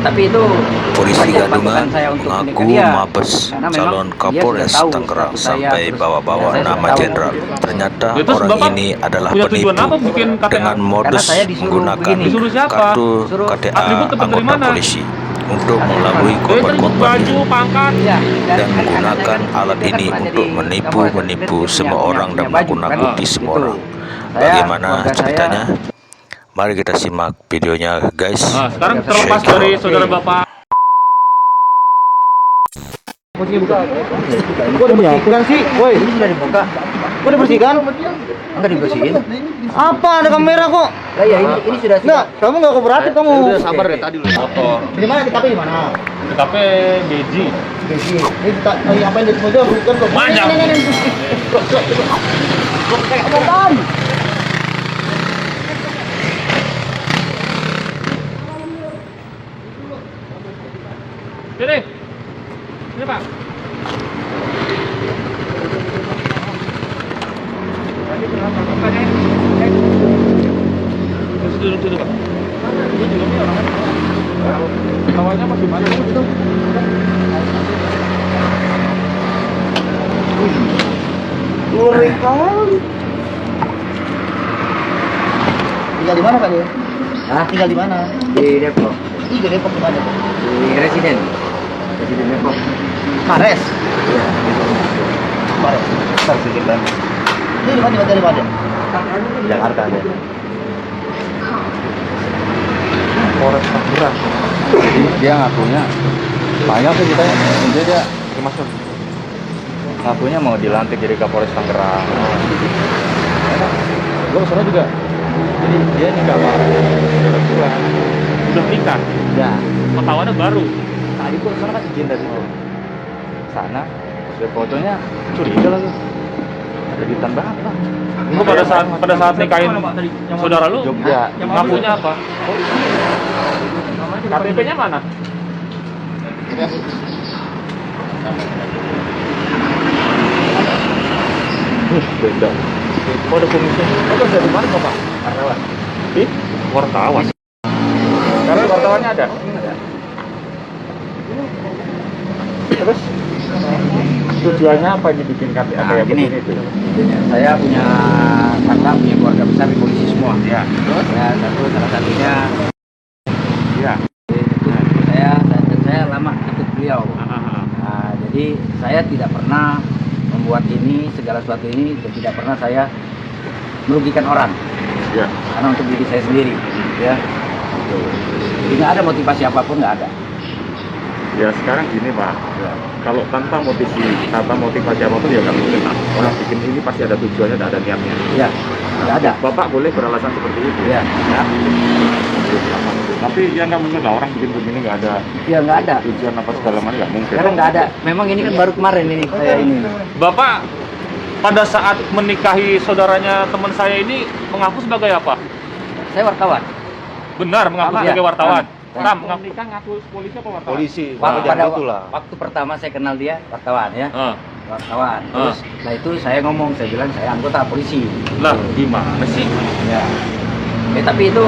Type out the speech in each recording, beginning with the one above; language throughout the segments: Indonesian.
tapi itu Polisi banyak Gadungan masukan saya untuk mengaku mendekat dia, mabes karena memang calon dia Kapolres sudah tahu Tangerang status saya, sampai terus bawa-bawa saya sudah nama tahu. jenderal. Ternyata Terus orang Bapak ini adalah punya tujuan penipu apa bikin KTA? dengan Karena modus saya disuruh menggunakan begini. Disuruh siapa? kartu Suruh KTA atribut dapat dari anggota mana? polisi untuk Atribut mengelabui mana? Dari atribut korban-korban baju, ini pangkat. Iya, dan kan menggunakan saya alat dia kan ini pernah untuk jadi menipu Kapolres, dan dia semua orang dan punya baju, kan? menakut-nakuti semua Gitu. orang. Saya, Bagaimana keluarga saya, ceritanya? Mari kita simak videonya, guys. Nah, sekarang Shake terlepas it dari out. saudara Bapak. Kok dibersihkan sih? Woi, ini sudah dibuka. kok dibersihkan? Enggak dibersihin. Apa ada kamera kok? Lah ya ini sudah Enggak, kamu enggak kooperatif kamu. Udah sabar deh tadi. Foto. Di mana TKP di mana? TKP Beji. Ini apa yang disebut bukan kok. Manja. Kayak apaan? Sini. Ini Pak. Duduk, Pak. Awalnya masih mana itu? Ngeri kali. Tinggal di mana Pak dia? Hah? Tinggal di mana? Di Depok. Di Depok di mana? Di Residen Depok. Mares. Iya. Mares. Ntar sedikit banget. Ini di mana dari mana? Jakarta ada. Polres Tangerang. Jadi dia ngakunya banyak sih kita dia termasuk ngakunya mau dilantik jadi Kapolres Tangerang. Gue kesana juga. Jadi dia nikah sama saudara gua. Udah nikah. Ya. Petawannya baru. Tadi gua kesana kan izin dari situ. Sana, lihat fotonya curiga lah tuh. Ada di banget Pak. Lu pada saat nikahin saudara lu Jogja. ngakunya apa? KTP-nya mana? Beda. Oh, ada komisi. Oh, dari mana Pak? Wartawan. Ih, wartawan. Karena wartawannya ada. Terus tujuannya apa dibikin KTA Nah, kayak gini. begini tuh? Saya punya kakak, punya keluarga besar di polisi semua. Ya. Ya, salah satunya Ya. saya lama ikut beliau. Nah, jadi saya tidak pernah membuat ini segala sesuatu ini dan tidak pernah saya merugikan orang. Ya. Karena untuk diri saya sendiri, ya. Jadi nggak ada motivasi apapun, nggak ada. Ya sekarang gini Pak, kalau tanpa motivasi apapun ya nggak mungkin Pak. Orang bikin ini pasti ada tujuannya, ada niatnya. Ya, nggak ada. Bapak boleh beralasan seperti itu. Ya, Tapi ya nggak mungkin lah orang bikin begini nggak ada ya nggak ada. tujuan apa segala macam nggak mungkin. Karena nggak ada. Memang ini kan baru kemarin ini saya ini. Bapak pada saat menikahi saudaranya teman saya ini mengaku sebagai apa? Saya wartawan. Benar mengaku Sama, sebagai ya. wartawan. Sama. Mengaku nikah ngaku polisi apa wartawan? Polisi. Waktu pertama saya kenal dia wartawan ya. Ah. Wartawan. Terus setelah itu saya ngomong, saya bilang saya anggota polisi. Lah, gimana sih? Ya. Tapi itu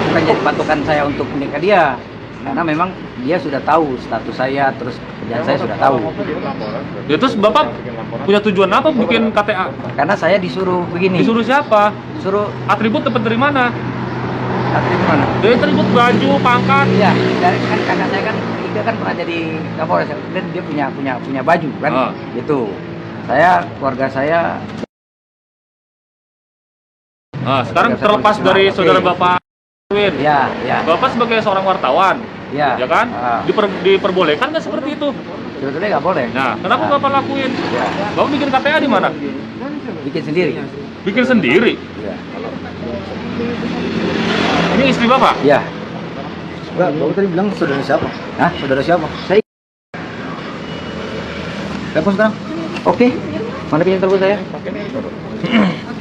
bukan jadi patokan saya untuk menikah dia. Karena memang dia sudah tahu status saya, terus kerjaan saya sudah tahu. Ya terus Bapak punya tujuan apa bikin KTA? Karena saya disuruh begini. Disuruh siapa? Disuruh Atribut dapat dari mana? atribut mana? Dari atribut baju, pangkat. Iya, dari kan karena saya kan dia kan pernah jadi Kapolres dan dia punya baju kan. Gitu. Saya keluarga saya Sekarang terlepas dari saudara Bapak Win. ya. Bapak sebagai seorang wartawan, Ya. ya kan? Diperbolehkan nggak seperti itu? Sebetulnya nggak boleh. Nah, kenapa Bapak lakuin? Ya, Bapak bikin KTA di mana? bikin sendiri. Bikin sendiri. Ya. Ini istri Bapak? Ya. Enggak, Bapak tadi bilang saudara siapa? Hah? Saudara siapa? Saya Telepon sekarang. oke. Mana pinjam telepon saya?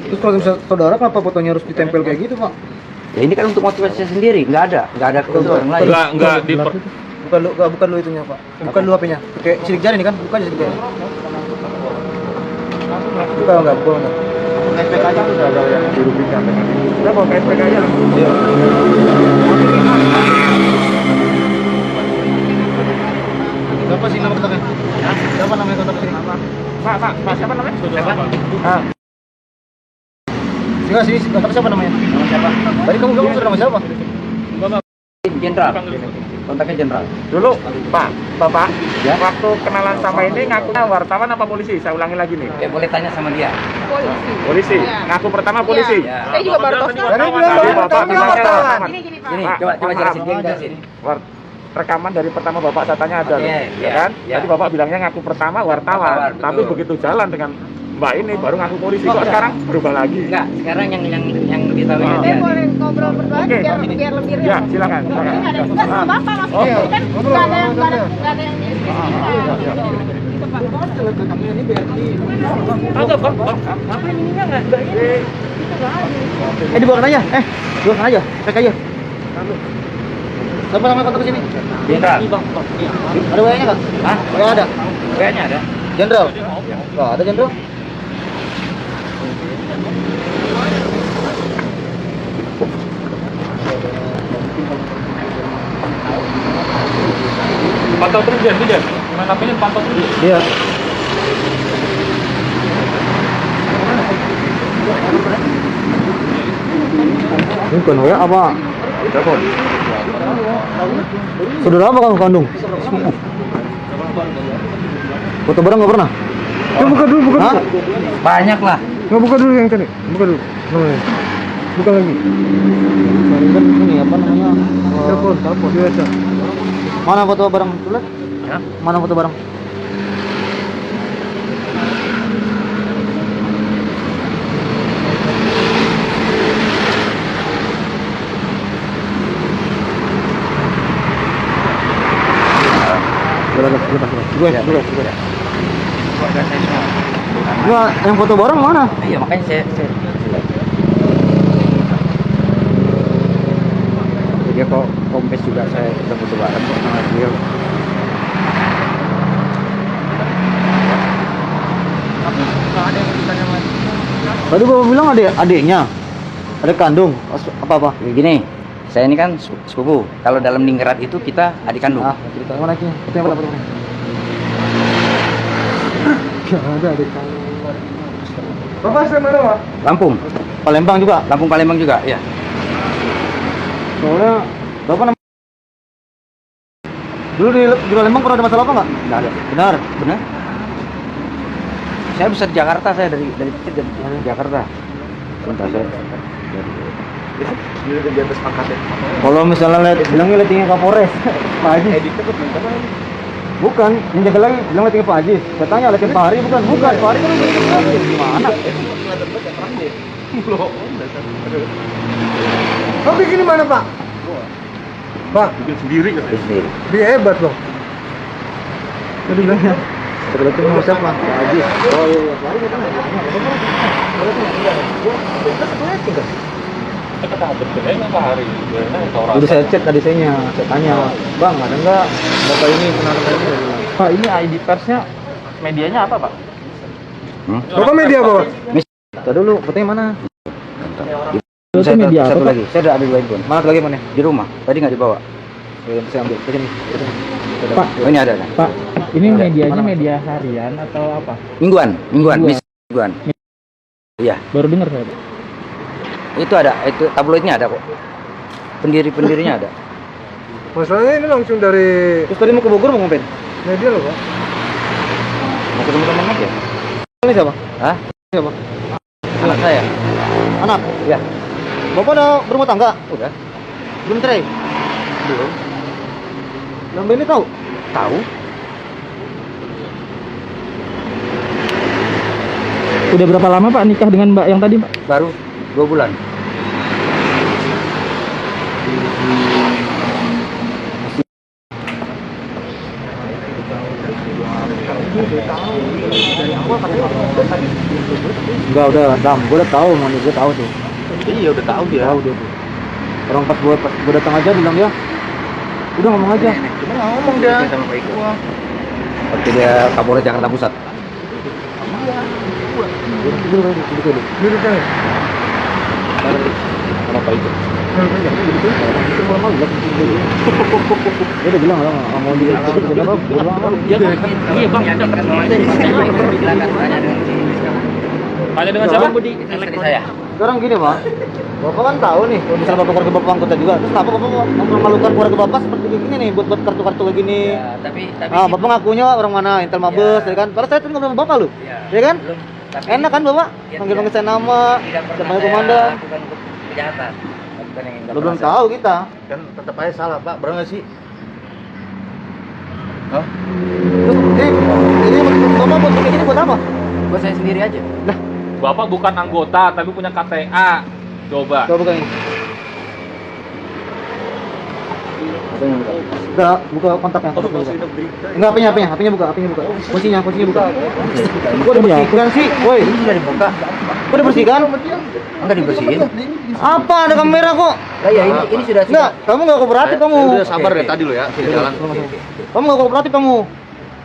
Terus kalau misalnya saudara kenapa fotonya harus ditempel kayak gitu Pak? Ya ini kan untuk motivasi saya sendiri, nggak ada ke orang lain. Enggak Bukan lu itunya Pak. Bukan lu HP-nya. Kayak sidik jari nih kan? Bukan sidik jari. Bukan enggak. SPK aja udah ada yang dirugikan. Udah bawa SPK aja. Iya. Siapa sih nama kontaknya? Siapa namanya kontak sini? Pak, siapa namanya? Siapa? Ah, Siapa sih? Kontak siapa namanya? Nama siapa? Tadi kamu bilang sudah nama siapa? Jenderal. Kontaknya jenderal. dulu Pak, Bapak, Ya. waktu kenalan sama ini ngakunya wartawan apa polisi? Saya ulangi lagi nih. Ya boleh tanya sama dia. Polisi. Ngaku pertama polisi. Ya. Saya juga baru tahu sekarang. Tadi bilang Tadi baru Bapak tahu bilang wartawan. wartawan. Gini, Pak. Gini, Pak, coba maaf. jelasin, dia jelasin. Rekaman dari pertama Bapak saya tanya ada, Oke, loh, ya, ya kan? ya. Tadi Bapak bilangnya ngaku pertama wartawan, Wartawan, tapi betul. begitu jalan dengan Mbak ini baru ngaku polisi. Oh, Kok enggak. sekarang berubah lagi? Enggak, sekarang yang ditahu Ah. dia. Saya boleh ngobrol berdua Oke. biar lebih real. Ya, silakan. Ini nggak ada yang tugas sama Bapak maksudnya Iya. kan nggak ada yang nggak ada yang Agak Bang, apa ininya nggak ini? Dibawa aja. Dibawa aja. Cek aja. Siapa namanya kontak sini? Jenderal. Ada WA-nya nggak? Hah? WA ada. Kayaknya ada. Jenderal. Wah, ada jenderal. Pantau terus dia. Main HP-nya pantau terus. Iya. Ini bukan WA apa? Telepon. Saudara apa kamu kandung? Foto bareng nggak pernah? Buka dulu, buka dulu. Banyak lah. Nggak buka dulu yang tadi. Buka dulu. Namanya. Buka lagi. Kan ini apa namanya? Telepon biasa. Mana foto bareng tulis? Ya. Mana foto bareng? Gue. Enggak, yang foto bareng mana? Iya, makanya saya dia kok kompes juga saya kita foto bareng kok sama dia. Tadi bapak bilang adiknya, adik kandung, apa? Ya, gini, saya ini kan sepupu. Kalau dalam ningrat itu kita adik kandung. Cerita mana sih? Itu yang mana? Gak ada adik kandung. Bapak asli mana, Pak? Lampung. Palembang juga. Lampung Palembang juga, ya. Soalnya bapak dulu di Palembang pernah ada masalah apa nggak? Nggak ada. Benar. Benar? Saya besar di Jakarta, saya dari kecil dari Jakarta. Bentar saya. Di atas pangkatnya. Kalau misalnya bilangnya lettingnya Kapolres, Pak Haji. Bukan, yang jaga lagi bilang lettingnya Pak Haji. Saya tanya letting Pak Hari bukan, Pak Hari kan udah jadi gimana? Kau bikin di mana Pak? Pak, Bikin sendiri kan? Sendiri. dia hebat loh. Tadi bilangnya. Letting mau siapa? Pak Haji. Oh iya, Pak Hari kan. Udah saya cek tadi saya tanya, Bang ada nggak bapak ini kenal ini? Pak, ini ID persnya medianya apa, Pak? Bapak media apa Pak? Tadi dulu, fotonya mana? Saya media satu lagi. Saya ada dua handphone. Mana lagi mana? Di rumah. Tadi nggak dibawa. Saya ambil, ke sini. Pak, oh, ini ada kan? Pak, ini Ada. medianya media harian atau apa? Mingguan. Mingguan. Iya. Baru dengar saya, Pak. Itu ada, itu tabloidnya ada kok. Pendirinya ada. Masalahnya ini langsung dari. Terus tadi mau ke Bogor mau ngapain? Media loh Pak. Mau ketemu teman aja. Ini siapa? Hah? Siapa? Anak saya. Anak? Ya. Bapak udah berumah tangga? Udah. Belum cerai? Belum. Mbak ini tahu? Tahu? Udah berapa lama Pak nikah dengan Mbak yang tadi, Pak? Baru 2 bulan. Enggak, udah Dam, gue udah tahu, mau gue tahu tuh. Iya, udah tahu dia. Tahu dia tuh. Orang pas gue datang aja bilang ya, udah ngomong aja. Cuma nggak ngomong dia. Sama Pak Iko. Waktu dia Kapolres Jakarta Pusat. Duduk kan? Sama Pak Iko. Dia udah bilang nggak mau di kenapa? Iya bang, tanya dengan siapa? Istri saya. Sekarang gini Pak, Bapak kan tahu nih, kalau misalnya Bapak keluarga Bapak anggota juga, terus kenapa Bapak mempermalukan keluarga Bapak seperti gini nih, buat kartu-kartu kayak gini? Ya, tapi Bapak ngakunya orang mana, Intel Mabes, ya kan? Padahal saya tuh ngobrol sama Bapak lu, ya kan? Tapi Enak kan Bapak? Ya, Panggil-panggil saya nama, tidak pernah panggil saya komandan. lakukan untuk kejahatan. Bukan yang Lu belum tahu kita. Kan tetap aja salah Pak, benar nggak sih? Hah? Terus ini Bapak buat kayak gini buat apa? Buat saya sendiri aja. Bapak bukan anggota, tapi punya KTA. Coba. Coba buka ini. Udah, buka kontaknya. Enggak, HP-nya buka. Kuncinya buka. Kok dibersihkan sih? Woi, Ini sudah dibuka. kok dibersihkan? Enggak dibersihin. Apa? Ada kamera kok. Lah ya ini sudah Enggak, kamu enggak kooperatif kamu. Udah sabar deh tadi lo ya, di jalan. Kamu enggak kooperatif kamu.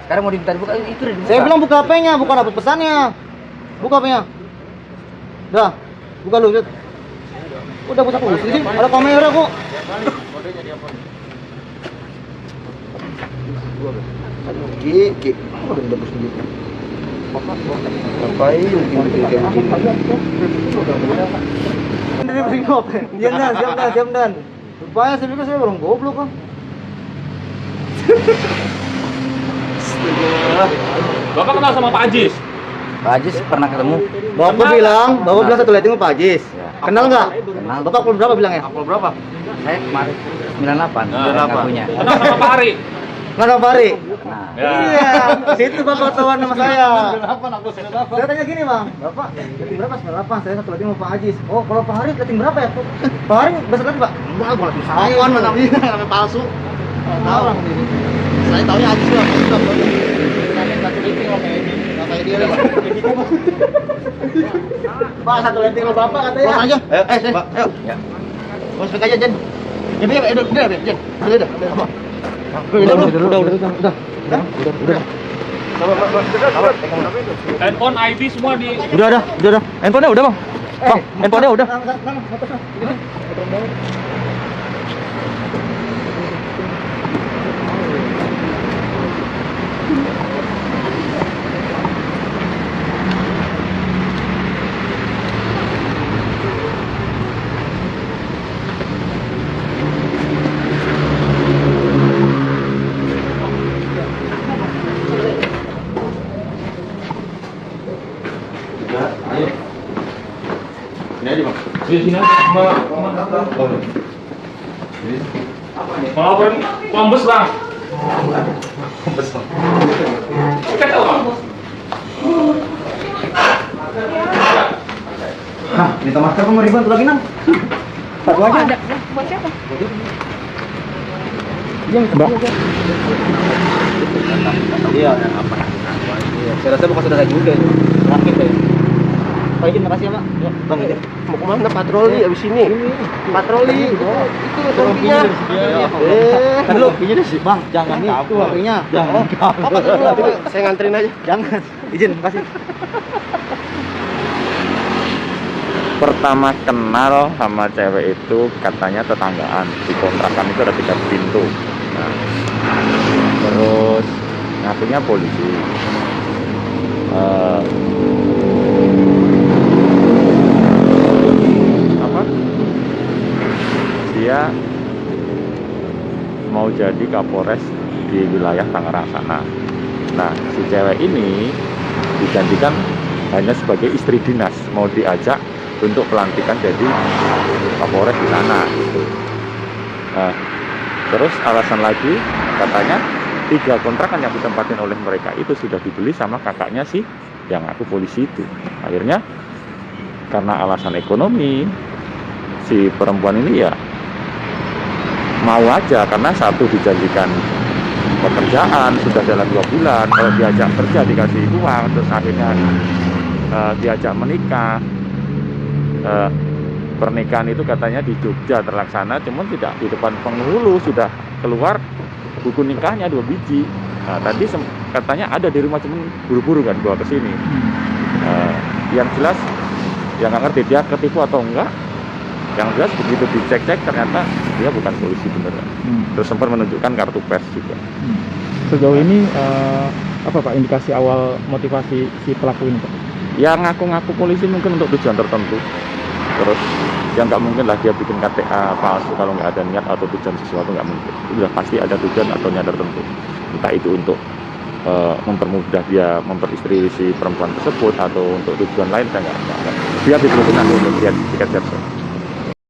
Sekarang mau diminta dibuka itu udah dibuka. Saya bilang buka HP-nya, bukan dapat pesannya. Buka HP-nya. Dah, buka lu. Zet. Udah buka dulu. Sini ada kamera kok. Gigi. Udah dapur sendiri. Ngapain bikin kayak gini? Ini berikut. Diam dan. Supaya saya pikir saya orang goblok kok. Bapak kenal sama Pak Ajis? Pak Ajis pernah ketemu. Bapak bilang satu lighting Pak Ajis. Kenal nggak? Kenal. Bapak pukul berapa bilangnya? Apel berapa? Saya kemarin 98. Nah, ngakunya. Kenal sama Pak Hari? Nggak ada Pak Ari? Nah, Ya. Iya, situ Bapak ketahuan nama saya. Saya tanya gini Bang, Bapak rating berapa? 98, saya satu lighting sama Pak Ajis. Oh, kalau Pak Hari rating berapa ya? Pak Hari besar lagi Pak? Enggak, gua lagi sawan mana namanya palsu. Tahu orang ini. Saya taunya Ajis lah, satu liting lo kayak ini, nggak kayak dia lah. Pak, satu lighting lo Bapak katanya. Pulang aja. Ayo, Pak, ayo. ya. Mau speak aja, Jen. Ya, udah, Jen. Udah. Handphone ID semua di. Udah. Handphonenya udah Bang. Bang, handphonenya udah. Ini aja, Bang. Di sini mau apa ini? Kombes bang. Kita tahu bang. Hah, minta masker kok ribuan tuh lagi nang. Satu aja. Ada. Buat siapa? Mbak. Iya. Iya, saya rasa bukan saudara juga itu. Terakhir deh. Pak izin, makasih ya Pak. Bang izin. Mau kemana patroli abis ini? Patroli. Oh, itu trofinya. Kan lu pinjam deh Bang, jangan nih. Itu HP-nya. Jangan. Apa dulu? Saya nganterin aja. Jangan. Izin, makasih. Pertama kenal sama cewek itu katanya tetanggaan, di kontrakan itu ada 3 pintu. Nah, terus ngakunya polisi. Dia mau jadi Kapolres di wilayah Tangerang sana. Nah, si cewek ini dijanjikan hanya sebagai istri dinas, mau diajak untuk pelantikan jadi Kapolres di sana gitu. Nah, terus alasan lagi katanya 3 kontrakan yang ditempatin oleh mereka itu sudah dibeli sama kakaknya sih yang aku polisi itu. Akhirnya karena alasan ekonomi si perempuan ini ya mau aja, karena satu dijanjikan pekerjaan sudah dalam 2 bulan, kalau diajak kerja dikasih uang, terus akhirnya diajak menikah. Pernikahan itu katanya di Jogja terlaksana, cuman tidak di depan penghulu, sudah keluar buku nikahnya 2 biji. Nah, tadi katanya ada di rumah, cuman buru-buru kan bawa ke sini. Yang jelas ya nggak ngerti dia ketipu atau enggak, Yang jelas begitu dicek-cek ternyata dia bukan polisi beneran. Terus sempat menunjukkan kartu pers juga. Sejauh ini apa Pak indikasi awal motivasi si pelaku ini Pak? Ya ngaku-ngaku polisi mungkin untuk tujuan tertentu. Terus yang nggak mungkin lah dia bikin KTA palsu kalau nggak ada niat atau tujuan sesuatu, nggak mungkin. Udah pasti ada tujuan atau niat tertentu. Entah itu untuk mempermudah dia memperistri si perempuan tersebut atau untuk tujuan lain, saya nggak. Dia diterusin nanti untuk lihat tiket